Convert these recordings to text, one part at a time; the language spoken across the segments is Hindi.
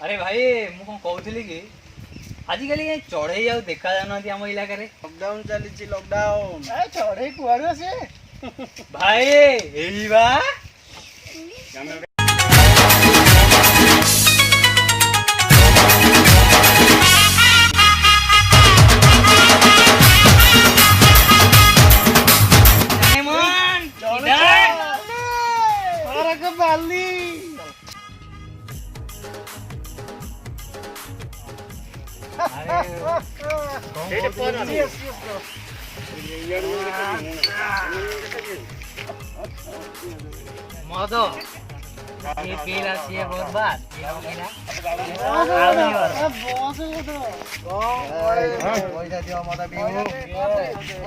अरे भाई मु कौन कहूली कि आजिकल ये चढ़ई आ देखा जाना आम इलाका लॉकडाउन चली लॉकडाउन चढ़ई कुआड़े से भाई एई बा मदो ये पीला से बहुत बात ये पीला पैसा दियो मत बिहु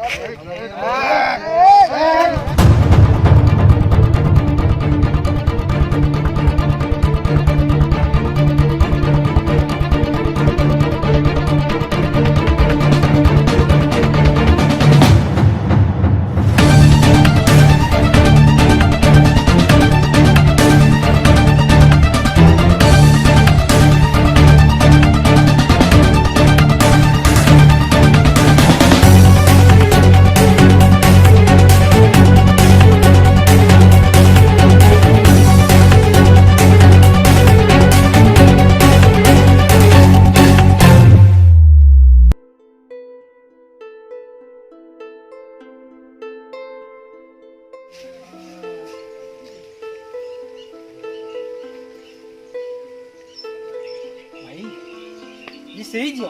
ये सही जो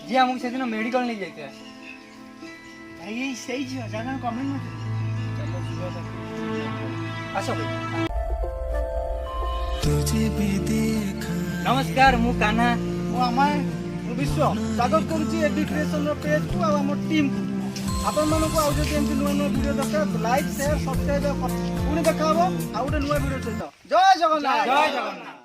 जी हमको से दिन मेडिकल नहीं जाते हैं भाई ये सही जो जाना कमेंट में चलो जुआ आसो भाई तुझे भी देखा नमस्कार मु कान्हा मु अमाय मु विश्व स्वागत करूची एडी क्रिएशन रो पेज को आ हमर टीम को आपण मानको आउ जे एमती नुवा नुवा वीडियो दरकार लाइक शेयर सब्सक्राइब पुणी देखाबो आ गोटे नुवा वीडियो सहित जय जगन्नाथ जय जगन्नाथ।